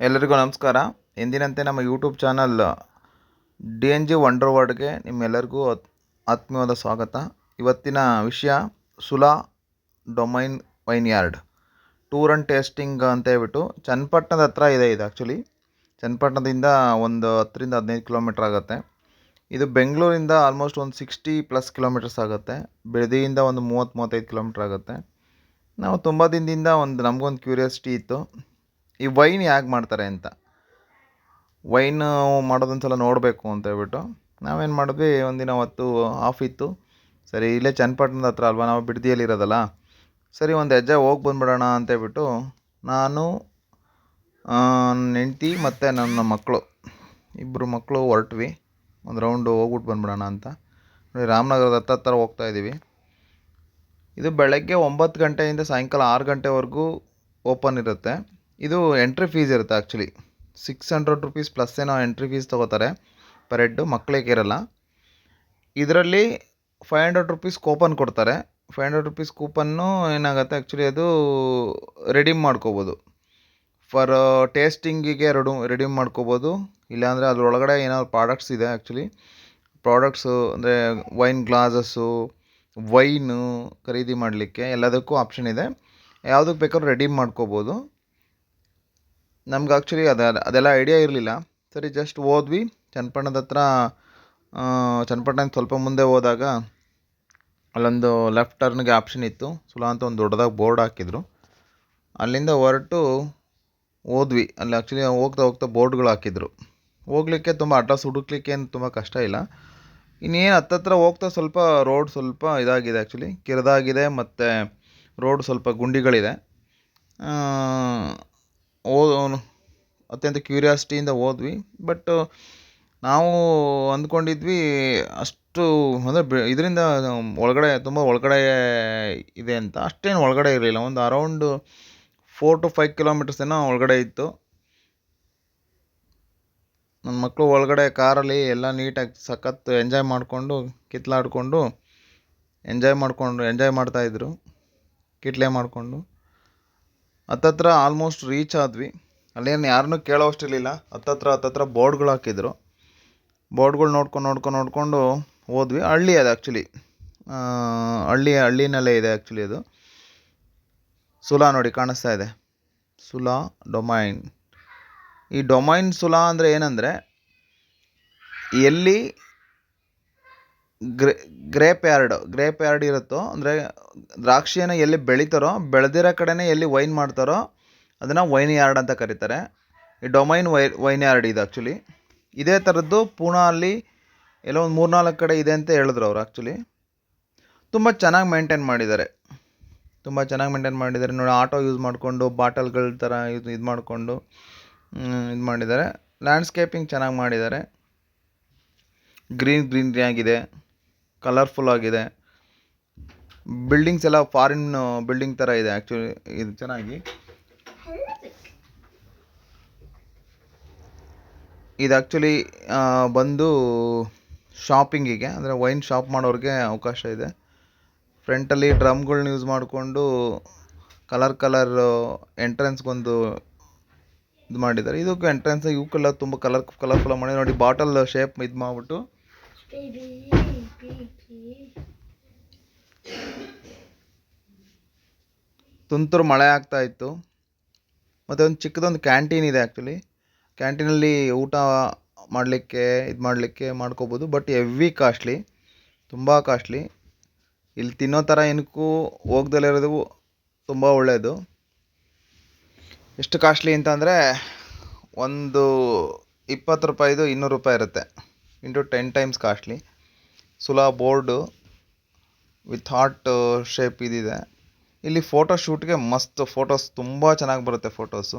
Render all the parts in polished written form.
ಎಲ್ಲರಿಗೂ ನಮಸ್ಕಾರ. ಎಂದಿನಂತೆ ನಮ್ಮ ಯೂಟ್ಯೂಬ್ ಚಾನಲ್ DNG ವಂಡರ್ ವರ್ಲ್ಡ್ಗೆ ನಿಮ್ಮೆಲ್ಲರಿಗೂ ಆತ್ಮೀಯವಾದ ಸ್ವಾಗತ. ಇವತ್ತಿನ ವಿಷಯ ಸುಲಾ ಡೊಮೈನ್ ವೈನ್ಯಾರ್ಡ್ ಟೂರ್ ಆ್ಯಂಡ್ ಟೇಸ್ಟಿಂಗ್ ಅಂತ ಹೇಳ್ಬಿಟ್ಟು ಚನ್ನಪಟ್ಟಣದ ಹತ್ರ ಇದೆ. ಇದು ಆ್ಯಕ್ಚುಲಿ ಚನ್ನಪಟ್ಟಣದಿಂದ ಒಂದು 10ರಿಂದ 15 ಕಿಲೋಮೀಟ್ರ್ ಆಗುತ್ತೆ. ಇದು ಬೆಂಗಳೂರಿಂದ ಆಲ್ಮೋಸ್ಟ್ ಒಂದು 60+ ಕಿಲೋಮೀಟರ್ಸ್ ಆಗುತ್ತೆ. ಬಿಡದಿಯಿಂದ ಒಂದು 30-35 ಕಿಲೋಮೀಟ್ರ್ ಆಗುತ್ತೆ. ನಾವು ತುಂಬ ದಿನದಿಂದ ನಮಗೊಂದು ಕ್ಯೂರಿಯಾಸಿಟಿ ಇತ್ತು, ಈ ವೈನ್ ಹೇಗೆ ಮಾಡ್ತಾರೆ ಅಂತ. ವೈನ್ ಮಾಡೋದೊಂದು ಸಲ ನೋಡಬೇಕು ಅಂತ ಹೇಳ್ಬಿಟ್ಟು ನಾವೇನು ಮಾಡಿದ್ವಿ, ಒಂದಿನ ಅವತ್ತು ಆಫ್ ಇತ್ತು. ಸರಿ, ಇಲ್ಲೇ ಚನ್ನಪಟ್ಟಣದ ಹತ್ರ ಅಲ್ವಾ, ನಾವು ಬಿಡದಿಯಲ್ಲಿ ಇರೋದಲ್ಲ, ಸರಿ ಒಂದು ಹೆಜ್ಜೆ ಹೋಗಿ ಬಂದುಬಿಡೋಣ ಅಂತೇಳ್ಬಿಟ್ಟು ನಾನು, ನನ್ನ ಹೆಂಡ್ತಿ ಮತ್ತು ನನ್ನ ಮಕ್ಕಳು, ಇಬ್ಬರು ಮಕ್ಕಳು ಹೊರಟ್ವಿ. ಒಂದು ರೌಂಡು ಹೋಗ್ಬಿಟ್ಟು ಬಂದುಬಿಡೋಣ ಅಂತ. ನೋಡಿ, ರಾಮನಗರದ ಹತ್ರ ಹೋಗ್ತಾಯಿದ್ದೀವಿ. ಇದು ಬೆಳಗ್ಗೆ 9 ಗಂಟೆಯಿಂದ ಸಾಯಂಕಾಲ 6 ಗಂಟೆವರೆಗೂ ಓಪನ್ ಇರುತ್ತೆ. ಇದು ಎಂಟ್ರಿ ಫೀಸ್ ಇರುತ್ತೆ. ಆ್ಯಕ್ಚುಲಿ 600 ರುಪೀಸ್ ಪ್ಲಸ್ ಏನೋ ಎಂಟ್ರಿ ಫೀಸ್ ತೊಗೋತಾರೆ ಪರ್ ಹೆಡ್ಡು, ಮಕ್ಕಳಿಗೆ ಇರಲ್ಲ. ಇದರಲ್ಲಿ 500 ರುಪೀಸ್ ಕೂಪನ್ ಕೊಡ್ತಾರೆ. 500 ರುಪೀಸ್ ಕೂಪನ್ನು ಏನಾಗುತ್ತೆ, ಆ್ಯಕ್ಚುಲಿ ಅದು ರೆಡೀಮ್ ಮಾಡ್ಕೋಬೋದು. ಫಾರ್ ಟೇಸ್ಟಿಂಗಿಗೆ ರೆಡೀಮ್ ಮಾಡ್ಕೋಬೋದು. ಇಲ್ಲಾಂದರೆ ಅದರೊಳಗಡೆ ಏನಾದ್ರು ಪ್ರಾಡಕ್ಟ್ಸ್ ಇದೆ. ಆ್ಯಕ್ಚುಲಿ ಪ್ರಾಡಕ್ಟ್ಸು ಅಂದರೆ ವೈನ್ ಗ್ಲಾಸಸ್ಸು, ವೈನು ಖರೀದಿ ಮಾಡಲಿಕ್ಕೆ ಎಲ್ಲದಕ್ಕೂ ಆಪ್ಷನ್ ಇದೆ. ಯಾವುದಕ್ಕೆ ಬೇಕಾದ್ರೂ ರೆಡೀಮ್ ಮಾಡ್ಕೋಬೋದು. ನಮ್ಗೆ ಆ್ಯಕ್ಚುಲಿ ಅದೆಲ್ಲ ಐಡಿಯಾ ಇರಲಿಲ್ಲ. ಸರಿ, ಜಸ್ಟ್ ಹೋದ್ವಿ ಚನ್ನಪಟ್ಟಣದ ಹತ್ರ. ಚನ್ನಪಟ್ಟಣ ಸ್ವಲ್ಪ ಮುಂದೆ ಹೋದಾಗ ಅಲ್ಲೊಂದು ಲೆಫ್ಟ್ ಟರ್ನ್ಗೆ ಆಪ್ಷನ್ ಇತ್ತು. ಸುಲಾ ಅಂತ ಒಂದು ದೊಡ್ಡದಾಗಿ ಬೋರ್ಡ್ ಹಾಕಿದ್ರು. ಅಲ್ಲಿಂದ ಹೊರಟು ಹೋದ್ವಿ. ಅಲ್ಲಿ ಆ್ಯಕ್ಚುಲಿ ಹೋಗ್ತಾ ಬೋರ್ಡ್ಗಳು ಹಾಕಿದ್ರು. ಹೋಗಲಿಕ್ಕೆ ತುಂಬ ಅಡ್ರೆಸ್ ಹುಡುಕ್ಲಿಕ್ಕೆ ಏನು ತುಂಬ ಕಷ್ಟ ಇಲ್ಲ. ಇನ್ನೇನು ಹತ್ತತ್ರ ಹೋಗ್ತಾ ಸ್ವಲ್ಪ ರೋಡ್ ಸ್ವಲ್ಪ ಇದಾಗಿದೆ, ಆ್ಯಕ್ಚುಲಿ ಕಿರಿದಾಗಿದೆ, ಮತ್ತು ರೋಡ್ ಸ್ವಲ್ಪ ಗುಂಡಿಗಳಿದೆ. ಅತ್ಯಂತ ಕ್ಯೂರಿಯಾಸಿಟಿಯಿಂದ ಹೋದ್ವಿ. ಬಟ್ ನಾವು ಅಂದ್ಕೊಂಡಿದ್ವಿ ಅಷ್ಟು ಅಂದರೆ ಇದರಿಂದ ಒಳಗಡೆ ತುಂಬ ಒಳಗಡೆ ಇದೆ ಅಂತ. ಅಷ್ಟೇನು ಒಳಗಡೆ ಇರಲಿಲ್ಲ. ಒಂದು ಅರೌಂಡು 4 to 5 ಕಿಲೋಮೀಟರ್ಸ್ ಏನೋ ಒಳಗಡೆ ಇತ್ತು. ನನ್ನ ಮಕ್ಕಳು ಒಳಗಡೆ ಕಾರಲ್ಲಿ ಎಲ್ಲ ನೀಟಾಗಿ ಸಖತ್ ಎಂಜಾಯ್ ಮಾಡಿಕೊಂಡು ಕಿತ್ಲಾಡಿಕೊಂಡು ಎಂಜಾಯ್ ಮಾಡ್ತಾಯಿದ್ರು, ಕಿಟ್ಲೆ ಮಾಡಿಕೊಂಡು. ಹತ್ತತ್ರ ಆಲ್ಮೋಸ್ಟ್ ರೀಚ್ ಆದ್ವಿ. ಅಲ್ಲೇನು ಯಾರನ್ನೂ ಕೇಳೋ ಅಷ್ಟಿರಲಿಲ್ಲ. ಹತ್ತತ್ರ ಬೋರ್ಡ್ಗಳು ಹಾಕಿದ್ರು. ಬೋರ್ಡ್ಗಳು ನೋಡ್ಕೊಂಡು ಹೋದ್ವಿ. ಹಳ್ಳಿ ಅದು ಆ್ಯಕ್ಚುಲಿ, ಹಳ್ಳಿನಲ್ಲೇ ಇದೆ ಆ್ಯಕ್ಚುಲಿ ಅದು. ಸುಲಾ ನೋಡಿ ಕಾಣಿಸ್ತಾ ಇದೆ, ಸುಲಾ ಡೊಮೈನ್. ಈ ಡೊಮೈನ್ ಸುಲಾ ಅಂದರೆ ಏನಂದರೆ, ಎಲ್ಲಿ ಗ್ರೇಪ್ ಯಾರ್ಡ್ ಇರುತ್ತೋ, ಅಂದರೆ ದ್ರಾಕ್ಷಿಯನ್ನು ಎಲ್ಲಿ ಬೆಳಿತಾರೋ, ಬೆಳೆದಿರೋ ಕಡೆನೇ ಎಲ್ಲಿ ವೈನ್ ಮಾಡ್ತಾರೋ ಅದನ್ನು ವೈನ್ ಯಾರ್ಡ್ ಅಂತ ಕರೀತಾರೆ. ಈ ಡೊಮೈನ್ ವೈನ್ ಯಾರ್ಡ್ ಇದು ಆ್ಯಕ್ಚುಲಿ. ಇದೇ ಥರದ್ದು ಪೂನಾ ಅಲ್ಲಿ ಎಲ್ಲೋ ಒಂದು 3-4 ಕಡೆ ಇದೆ ಅಂತ ಹೇಳಿದ್ರು ಅವರು. ಆ್ಯಕ್ಚುಲಿ ತುಂಬ ಚೆನ್ನಾಗಿ ಮೇಂಟೈನ್ ಮಾಡಿದ್ದಾರೆ. ನೋಡಿ, ಆಟೋ ಯೂಸ್ ಮಾಡಿಕೊಂಡು ಬಾಟಲ್ಗಳ ಥರ ಇದು ಮಾಡಿಕೊಂಡು ಇದು ಮಾಡಿದ್ದಾರೆ. ಲ್ಯಾಂಡ್ಸ್ಕೇಪಿಂಗ್ ಚೆನ್ನಾಗಿ ಮಾಡಿದ್ದಾರೆ. ಗ್ರೀನ್ರಿ ಆಗಿದೆ, ಕಲರ್ಫುಲ್ ಆಗಿದೆ. ಬಿಲ್ಡಿಂಗ್ಸ್ ಎಲ್ಲ ಫಾರಿನ್ ಬಿಲ್ಡಿಂಗ್ ಥರ ಇದೆ ಆ್ಯಕ್ಚುಲಿ. ಇದು ಚೆನ್ನಾಗಿ ಇದು ಆ್ಯಕ್ಚುಲಿ ಬಂದು ಶಾಪಿಂಗಿಗೆ, ಅಂದರೆ ವೈನ್ ಶಾಪ್ ಮಾಡೋರಿಗೆ ಅವಕಾಶ ಇದೆ. ಫ್ರಂಟಲ್ಲಿ ಡ್ರಮ್ಗಳ್ನ ಯೂಸ್ ಮಾಡಿಕೊಂಡು ಕಲರ್ ಎಂಟ್ರೆನ್ಸ್ಗೊಂದು ಇದು ಮಾಡಿದ್ದಾರೆ. ಇದಕ್ಕೂ ಎಂಟ್ರೆನ್ಸ್ ಇವಕ್ಕೆಲ್ಲ ತುಂಬ ಕಲರ್ಫುಲ್ ಮಾಡಿ ನೋಡಿ. ಬಾಟಲ್ ಶೇಪ್ ಇದು ಮಾಡಿಬಿಟ್ಟು ತುಂತುರು ಮಳೆ ಆಗ್ತಾ ಇತ್ತು. ಮತ್ತು ಒಂದು ಚಿಕ್ಕದೊಂದು ಕ್ಯಾಂಟೀನ್ ಇದೆ ಆ್ಯಕ್ಚುಲಿ. ಕ್ಯಾಂಟೀನಲ್ಲಿ ಊಟ ಮಾಡ್ಕೋಬೋದು. ಬಟ್ ಹೆವಿ ಕಾಸ್ಟ್ಲಿ, ತುಂಬ ಕಾಸ್ಟ್ಲಿ. ಇಲ್ಲಿ ತಿನ್ನೋ ಥರ ಏನಕ್ಕೂ ಹೋಗ್ದಲ್ಲೇ ಇರೋದು ತುಂಬ ಒಳ್ಳೆಯದು. ಎಷ್ಟು ಕಾಸ್ಟ್ಲಿ ಅಂತಂದರೆ, ಒಂದು 20 ರೂಪಾಯಿದು 200 ರೂಪಾಯಿ ಇರುತ್ತೆ, into 10 times costly. Sula board with heart shape ಇದಿದೆ. ಇಲ್ಲಿ ಫೋಟೋಶೂಟ್ಗೆ ಮಸ್ತ್ ಫೋಟೋಸ್ ತುಂಬ ಚೆನ್ನಾಗಿ ಬರುತ್ತೆ. ಫೋಟೋಸು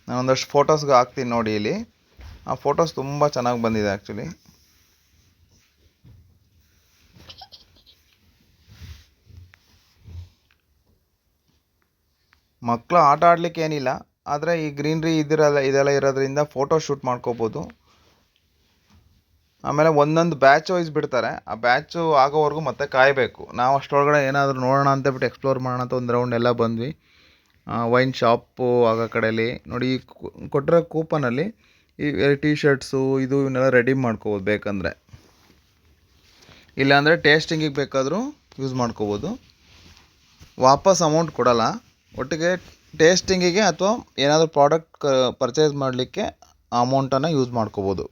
ನಾನು ಒಂದಷ್ಟು ಫೋಟೋಸ್ಗೆ ಹಾಕ್ತೀನಿ ನೋಡಿ. ಇಲ್ಲಿ ಆ ಫೋಟೋಸ್ ತುಂಬ ಚೆನ್ನಾಗಿ ಬಂದಿದೆ ಆ್ಯಕ್ಚುಲಿ. ಮಕ್ಕಳು ಆಟ ಆಡಲಿಕ್ಕೆ ಏನಿಲ್ಲ, ಆದರೆ ಈ ಗ್ರೀನ್ರಿ ಇದೆಲ್ಲ ಇರೋದ್ರಿಂದ ಫೋಟೋ ಶೂಟ್ ಮಾಡ್ಕೋಬೋದು. ಆಮೇಲೆ ಒಂದೊಂದು ಬ್ಯಾಚ್ ವೈಸ್ ಬಿಡ್ತಾರೆ. ಆ ಬ್ಯಾಚು ಆಗೋವರೆಗೂ ಮತ್ತೆ ಕಾಯಬೇಕು. ನಾವು ಅಷ್ಟರೊಳಗಡೆ ಏನಾದರೂ ನೋಡೋಣ ಅಂತ ಬಿಟ್ಟು ಎಕ್ಸ್ಪ್ಲೋರ್ ಮಾಡೋಣ ಅಂತ ಒಂದು ರೌಂಡ್ ಎಲ್ಲ ಬಂದ್ವಿ. ವೈನ್ ಶಾಪು ಆಗೋ ಕಡೆಯಲ್ಲಿ ನೋಡಿ ಕೊಟ್ಟಿರೋ ಕೂಪನಲ್ಲಿ ಈ ಟೀ ಶರ್ಟ್ಸು ಇವನ್ನೆಲ್ಲ ರೆಡಿ ಮಾಡ್ಕೋಬೋದು ಬೇಕಂದರೆ. ಇಲ್ಲಾಂದರೆ ಟೇಸ್ಟಿಂಗಿಗೆ ಬೇಕಾದರೂ ಯೂಸ್ ಮಾಡ್ಕೋಬೋದು. ವಾಪಸ್ ಅಮೌಂಟ್ ಕೊಡೋಲ್ಲ, ಒಟ್ಟಿಗೆ ಟೇಸ್ಟಿಂಗಿಗೆ ಅಥವಾ ಏನಾದರೂ ಪ್ರಾಡಕ್ಟ್ ಪರ್ಚೇಸ್ ಮಾಡಲಿಕ್ಕೆ ಆ ಅಮೌಂಟನ್ನು ಯೂಸ್ ಮಾಡ್ಕೋಬೋದು.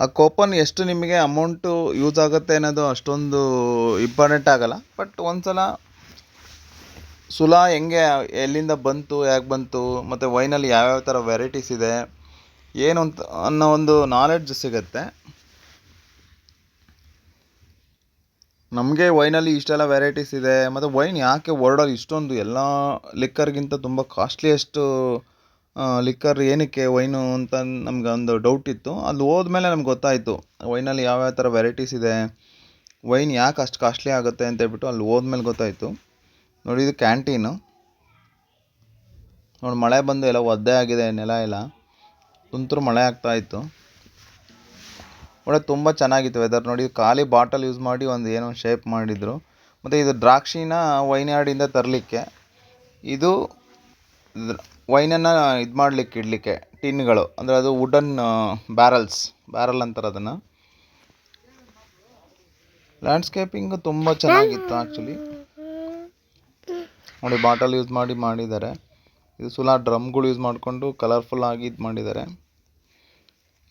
ಆ ಕೂಪನ್ ಎಷ್ಟು ನಿಮಗೆ ಅಮೌಂಟು ಯೂಸ್ ಆಗುತ್ತೆ ಅನ್ನೋದು ಅಷ್ಟೊಂದು ಇಂಪಾರ್ಟೆಂಟ್ ಆಗೋಲ್ಲ. ಬಟ್ ಒಂದು ಸಲ ಸುಲಾ ಹೆಂಗೆ, ಎಲ್ಲಿಂದ ಬಂತು, ಯಾಕೆ ಬಂತು, ಮತ್ತು ವೈನಲ್ಲಿ ಯಾವ್ಯಾವ ಥರ ವೆರೈಟೀಸ್ ಇದೆ ಏನು ಅಂತ ಅನ್ನೋ ಒಂದು ನಾಲೆಡ್ಜ್ ಸಿಗುತ್ತೆ. ನಮಗೆ ವೈನಲ್ಲಿ ಇಷ್ಟೆಲ್ಲ ವೆರೈಟೀಸ್ ಇದೆ, ಮತ್ತು ವೈನ್ ಯಾಕೆ ವರ್ಲ್ಡಲ್ಲಿ ಇಷ್ಟೊಂದು ಎಲ್ಲ ಲಿಕ್ಕರ್ಗಿಂತ ತುಂಬ ಕಾಸ್ಟ್ಲಿಯೆಸ್ಟು ಲಿಕ್ಕರ್ ಏನಕ್ಕೆ ವೈನು ಅಂತ ನಮ್ಗೆ ಒಂದು ಡೌಟ್ ಇತ್ತು. ಅಲ್ಲಿ ಹೋದ್ಮೇಲೆ ನಮ್ಗೆ ಗೊತ್ತಾಯಿತು ವೈನಲ್ಲಿ ಯಾವ್ಯಾವ ಥರ ವೆರೈಟೀಸ್ ಇದೆ, ವೈನ್ ಯಾಕೆ ಅಷ್ಟು ಕಾಸ್ಟ್ಲಿ ಆಗುತ್ತೆ ಅಂತ ಹೇಳ್ಬಿಟ್ಟು ಅಲ್ಲಿ ಹೋದ್ಮೇಲೆ ಗೊತ್ತಾಯಿತು. ನೋಡಿ ಇದು ಕ್ಯಾಂಟೀನು. ನೋಡಿ ಮಳೆ ಬಂದು ಎಲ್ಲ ಒದ್ದೆ ಆಗಿದೆ, ನೆಲ ಎಲ್ಲ ತುಂತುರು ಮಳೆ ಆಗ್ತಾಯಿತ್ತು. ಒಳ್ಳೆ ತುಂಬ ಚೆನ್ನಾಗಿತ್ತು ವೆದರ್. ನೋಡಿ ಖಾಲಿ ಬಾಟಲ್ ಯೂಸ್ ಮಾಡಿ ಒಂದು ಏನೋ ಶೇಪ್ ಮಾಡಿದರು. ಮತ್ತು ಇದು ದ್ರಾಕ್ಷಿನ ವೈನ್ ಯಾರ್ಡಿಂದ ತರಲಿಕ್ಕೆ, ಇದು ವೈನನ್ನು ಇದು ಮಾಡಲಿಕ್ಕೆ ಇಡಲಿಕ್ಕೆ ಟಿನ್ಗಳು, ಅಂದರೆ ಅದು ವುಡನ್ ಬ್ಯಾರಲ್ ಅಂತಾರೆ ಅದನ್ನು. ಲ್ಯಾಂಡ್ಸ್ಕೇಪಿಂಗು ತುಂಬ ಚೆನ್ನಾಗಿತ್ತು ಆ್ಯಕ್ಚುಲಿ. ನೋಡಿ ಬಾಟಲ್ ಯೂಸ್ ಮಾಡಿದ್ದಾರೆ. ಇದು ಸುಲಾ ಡ್ರಮ್ಗಳು ಯೂಸ್ ಮಾಡಿಕೊಂಡು ಕಲರ್ಫುಲ್ಲಾಗಿ ಇದು ಮಾಡಿದ್ದಾರೆ.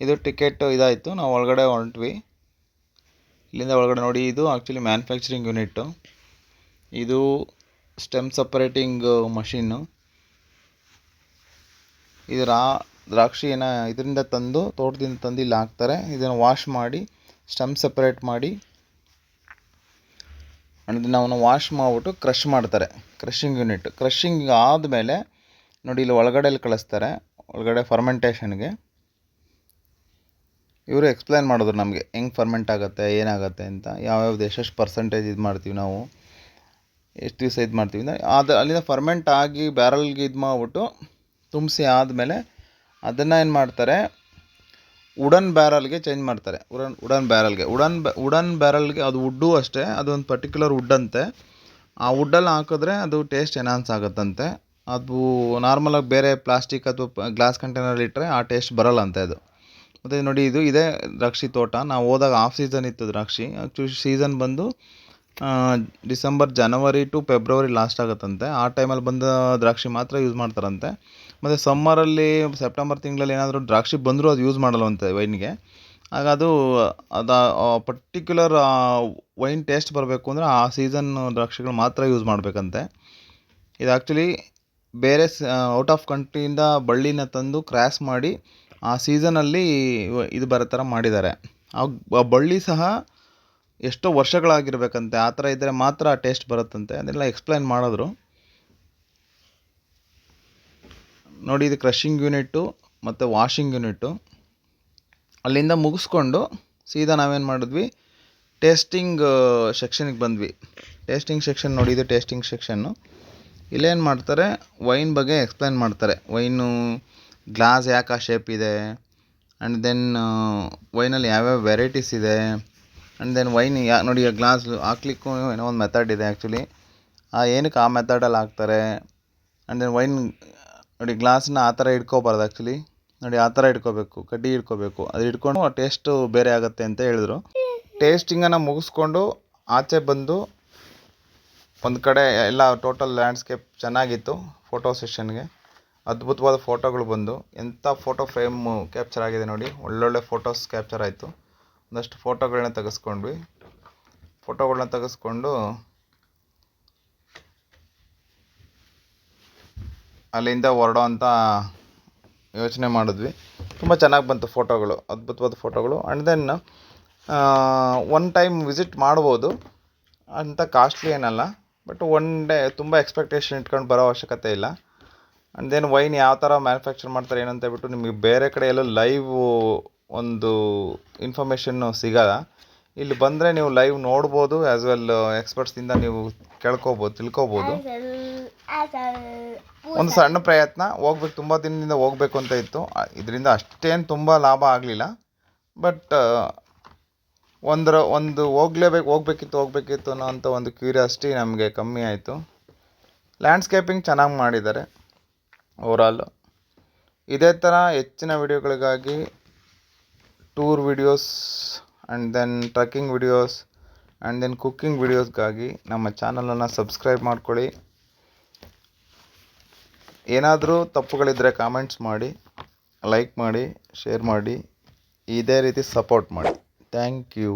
ಇದು ಟಿಕೆಟ್ ಇದಾಯಿತು, ನಾವು ಒಳಗಡೆ ಹೊರಟ್ವಿ. ಇಲ್ಲಿಂದ ಒಳಗಡೆ ನೋಡಿ, ಇದು ಆ್ಯಕ್ಚುಲಿ ಮ್ಯಾನುಫ್ಯಾಕ್ಚರಿಂಗ್ ಯೂನಿಟ್ಟು. ಇದು ಸ್ಟೆಮ್ ಸಪ್ರೇಟಿಂಗ್ ಮಷೀನು. ಇದು ದ್ರಾಕ್ಷಿನ ಇದರಿಂದ ತಂದು, ತೋಟದಿಂದ ತಂದು ಇಲ್ಲಿ ಹಾಕ್ತಾರೆ. ಇದನ್ನು ವಾಶ್ ಮಾಡಿ ಸ್ಟೆಮ್ ಸಪ್ರೇಟ್ ಮಾಡಿ ಇದನ್ನು ವಾಶ್ ಮಾಡಿಬಿಟ್ಟು ಕ್ರಷ್ ಮಾಡ್ತಾರೆ. Crushing unit. ಕ್ರಷಿಂಗ್ ಆದಮೇಲೆ ನೋಡಿ ಇಲ್ಲಿ ಒಳಗಡೆಯಲ್ಲಿ ಕಳಿಸ್ತಾರೆ, ಒಳಗಡೆ ಫರ್ಮೆಂಟೇಷನ್ಗೆ. ಇವರು ಎಕ್ಸ್ಪ್ಲೈನ್ ಮಾಡಿದ್ರು ನಮಗೆ ಹೆಂಗೆ ಫರ್ಮೆಂಟ್ ಆಗುತ್ತೆ, ಏನಾಗುತ್ತೆ ಅಂತ, ಯಾವ್ಯಾವ್ದು ಎಷ್ಟೆಷ್ಟು ಪರ್ಸೆಂಟೇಜ್ ಇದು ಮಾಡ್ತೀವಿ ನಾವು, ಎಷ್ಟು ದಿವಸ ಇದು ಮಾಡ್ತೀವಿ. ಅಲ್ಲಿಂದ ಫರ್ಮೆಂಟ್ ಆಗಿ ಬ್ಯಾರಲ್ಗೆ ಇದು ಮಾಡಿಬಿಟ್ಟು ತುಂಬಿಸಿ ಆದಮೇಲೆ ಅದನ್ನು ಏನು ಮಾಡ್ತಾರೆ, ವುಡನ್ ಬ್ಯಾರಲ್ಗೆ ಚೇಂಜ್ ಮಾಡ್ತಾರೆ. ವುಡನ್ ಬ್ಯಾರಲ್ಗೆ ಅದು ವುಡ್ಡು ಅಷ್ಟೇ, ಅದೊಂದು ಪರ್ಟಿಕ್ಯುಲರ್ ವುಡ್ ಅಂತೆ. ಆ ವುಡ್ಡಲ್ಲಿ ಹಾಕಿದ್ರೆ ಅದು ಟೇಸ್ಟ್ ಎನ್ಹಾನ್ಸ್ ಆಗುತ್ತಂತೆ. ಅದು ನಾರ್ಮಲಾಗಿ ಬೇರೆ ಪ್ಲಾಸ್ಟಿಕ್ ಅಥವಾ ಗ್ಲಾಸ್ ಕಂಟೈನರ್ ಇಟ್ಟರೆ ಆ ಟೇಸ್ಟ್ ಬರೋಲ್ಲ ಅಂತೆ ಅದು. ಮತ್ತು ನೋಡಿ ಇದೇ ದ್ರಾಕ್ಷಿ ತೋಟ. ನಾವು ಹೋದಾಗ ಆಫ್ ಸೀಸನ್ ಇತ್ತು ದ್ರಾಕ್ಷಿ. ಆ್ಯಕ್ಚುಲಿ ಸೀಸನ್ ಬಂದು December, January to February last ಆಗುತ್ತಂತೆ. ಆ ಟೈಮಲ್ಲಿ ಬಂದ ದ್ರಾಕ್ಷಿ ಮಾತ್ರ ಯೂಸ್ ಮಾಡ್ತಾರಂತೆ. ಮತ್ತು ಸಮ್ಮರಲ್ಲಿ ಸೆಪ್ಟೆಂಬರ್ ತಿಂಗಳಲ್ಲಿ ಏನಾದರೂ ದ್ರಾಕ್ಷಿ ಬಂದರೂ ಅದು ಯೂಸ್ ಮಾಡಲ್ವಂತೆ ವೈನ್ಗೆ. ಆಗ ಅದು ಪರ್ಟಿಕ್ಯುಲರ್ ವೈನ್ ಟೇಸ್ಟ್ ಬರಬೇಕು ಅಂದರೆ ಆ ಸೀಸನ್ ದ್ರಾಕ್ಷಿಗಳು ಮಾತ್ರ ಯೂಸ್ ಮಾಡಬೇಕಂತೆ. ಇದು ಆ್ಯಕ್ಚುಲಿ ಬೇರೆ ಔಟ್ ಆಫ್ ಕಂಟ್ರಿಯಿಂದ ಬಳ್ಳಿನ ತಂದು ಕ್ರ್ಯಾಸ್ ಮಾಡಿ ಆ ಸೀಸನಲ್ಲಿ ಇದು ಬರೋ ಥರ ಮಾಡಿದ್ದಾರೆ. ಆ ಬಳ್ಳಿ ಸಹ ಎಷ್ಟೋ ವರ್ಷಗಳಾಗಿರ್ಬೇಕಂತೆ, ಆ ಥರ ಇದ್ದರೆ ಮಾತ್ರ ಆ ಟೇಸ್ಟ್ ಬರುತ್ತಂತೆ. ಅದೆಲ್ಲ ಎಕ್ಸ್ಪ್ಲೈನ್ ಮಾಡಿದ್ರು. ನೋಡಿ ಇದು ಕ್ರಷಿಂಗ್ ಯೂನಿಟ್ಟು ಮತ್ತು ವಾಷಿಂಗ್ ಯೂನಿಟ್ಟು. ಅಲ್ಲಿಂದ ಮುಗಿಸ್ಕೊಂಡು ಸೀದಾ ನಾವೇನು ಮಾಡಿದ್ವಿ, ಟೇಸ್ಟಿಂಗ್ ಸೆಕ್ಷನ್ಗೆ ಬಂದ್ವಿ. ಟೇಸ್ಟಿಂಗ್ ಸೆಕ್ಷನ್ ನೋಡಿ, ಇದು ಟೇಸ್ಟಿಂಗ್ ಸೆಕ್ಷನ್ನು. ಇಲ್ಲೇನು ಮಾಡ್ತಾರೆ, ವೈನ್ ಬಗ್ಗೆ ಎಕ್ಸ್ಪ್ಲೈನ್ ಮಾಡ್ತಾರೆ. ವೈನು ಗ್ಲಾಸ್ ಯಾಕೆ ಆ ಶೇಪ್ ಇದೆ, ಆ್ಯಂಡ್ ದೆನ್ ವೈನಲ್ಲಿ ಯಾವ್ಯಾವ ವೆರೈಟೀಸ್ ಇದೆ, ಆ್ಯಂಡ್ ದೆನ್ ವೈನ್ ನೋಡಿ ಗ್ಲಾಸ್ ಹಾಕ್ಲಿಕ್ಕೂ ಏನೋ ಒಂದು ಮೆಥಡ್ ಇದೆ ಆ್ಯಕ್ಚುಲಿ. ಏನಕ್ಕೆ ಆ ಮೆಥಡಲ್ಲಿ ಹಾಕ್ತಾರೆ. ಆ್ಯಂಡ್ ದೆನ್ ವೈನ್ ನೋಡಿ ಗ್ಲಾಸನ್ನ ಆ ಥರ ಇಟ್ಕೋಬಾರ್ದು ಆ್ಯಕ್ಚುಲಿ. ನೋಡಿ ಆ ಥರ ಇಟ್ಕೋಬೇಕು, ಕಡ್ಡಿ ಇಟ್ಕೋಬೇಕು. ಅದು ಇಟ್ಕೊಂಡು ಟೇಸ್ಟು ಬೇರೆ ಆಗುತ್ತೆ ಅಂತ ಹೇಳಿದ್ರು. ಟೇಸ್ಟಿಂಗನ್ನು ಮುಗಿಸ್ಕೊಂಡು ಆಚೆ ಬಂದು ಒಂದು ಕಡೆ ಎಲ್ಲ ಟೋಟಲ್ ಲ್ಯಾಂಡ್ಸ್ಕೇಪ್ ಚೆನ್ನಾಗಿತ್ತು. ಫೋಟೋ ಸೆಷನ್ಗೆ ಅದ್ಭುತವಾದ ಫೋಟೋಗಳು ಬಂದು, ಎಂಥ ಫೋಟೋ ಫ್ರೇಮು ಕ್ಯಾಪ್ಚರ್ ಆಗಿದೆ ನೋಡಿ. ಒಳ್ಳೊಳ್ಳೆ ಫೋಟೋಸ್ ಕ್ಯಾಪ್ಚರ್ ಆಯಿತು. ಒಂದಷ್ಟು ಫೋಟೋಗಳನ್ನ ತೆಗೆಸ್ಕೊಂಡ್ವಿ. ಫೋಟೋಗಳನ್ನ ತೆಗೆಸ್ಕೊಂಡು ಅಲ್ಲಿಂದ ಹೊರಡೋ ಅಂತ ಯೋಚನೆ ಮಾಡಿದ್ವಿ. ತುಂಬ ಚೆನ್ನಾಗಿ ಬಂತು ಫೋಟೋಗಳು, ಅದ್ಭುತವಾದ ಫೋಟೋಗಳು. And then one time visit ಮಾಡ್ಬೋದು, ಅಂಥ ಕಾಸ್ಟ್ಲಿ ಏನಲ್ಲ. ಬಟ್ ಒನ್ ಡೇ ತುಂಬ ಎಕ್ಸ್ಪೆಕ್ಟೇಷನ್ ಇಟ್ಕೊಂಡು ಬರೋ ಅವಶ್ಯಕತೆ ಇಲ್ಲ. ಆ್ಯಂಡ್ ದೆನ್ ವೈನ್ ಯಾವ ಥರ ಮ್ಯಾನುಫ್ಯಾಕ್ಚರ್ ಮಾಡ್ತಾರೆ ಏನಂತ ಹೇಳ್ಬಿಟ್ಟು ನಿಮಗೆ ಬೇರೆ ಕಡೆ ಎಲ್ಲೋ ಲೈವ್ ಒಂದು ಇನ್ಫಾರ್ಮೇಷನ್ನು ಸಿಗೋಲ್ಲ. ಇಲ್ಲಿ ಬಂದರೆ ನೀವು ಲೈವ್ ನೋಡ್ಬೋದು, ಆ್ಯಸ್ ವೆಲ್ ಎಕ್ಸ್ಪರ್ಟ್ಸಿಂದ ನೀವು ತಿಳ್ಕೊಬೋದು. ಒಂದು ಸಣ್ಣ ಪ್ರಯತ್ನ, ಹೋಗ್ಬೇಕು, ತುಂಬ ದಿನದಿಂದ ಹೋಗಬೇಕು ಅಂತ ಇತ್ತು. ಇದರಿಂದ ಅಷ್ಟೇನು ತುಂಬ ಲಾಭ ಆಗಲಿಲ್ಲ. ಬಟ್ ಒಂದು ಹೋಗ್ಬೇಕಿತ್ತು ಅನ್ನೋ ಅಂಥ ಒಂದು ಕ್ಯೂರಿಯಾಸಿಟಿ ನಮಗೆ ಕಮ್ಮಿ ಆಯಿತು. ಲ್ಯಾಂಡ್ಸ್ಕೇಪಿಂಗ್ ಚೆನ್ನಾಗಿ ಮಾಡಿದ್ದಾರೆ ಓವರಾಲು. ಇದೇ ಥರ ಹೆಚ್ಚಿನ ವಿಡಿಯೋಗಳಿಗಾಗಿ tour videos and then trekking videos and then cooking ವಿಡಿಯೋಸ್ಗಾಗಿ ನಮ್ಮ ಚಾನಲನ್ನು ಸಬ್ಸ್ಕ್ರೈಬ್ ಮಾಡ್ಕೊಳ್ಳಿ. ಏನಾದರೂ ತಪ್ಪುಗಳಿದ್ದರೆ ಕಾಮೆಂಟ್ಸ್ ಮಾಡಿ, ಲೈಕ್ ಮಾಡಿ, ಶೇರ್ ಮಾಡಿ, ಇದೇ ರೀತಿ ಸಪೋರ್ಟ್ ಮಾಡಿ. Thank you.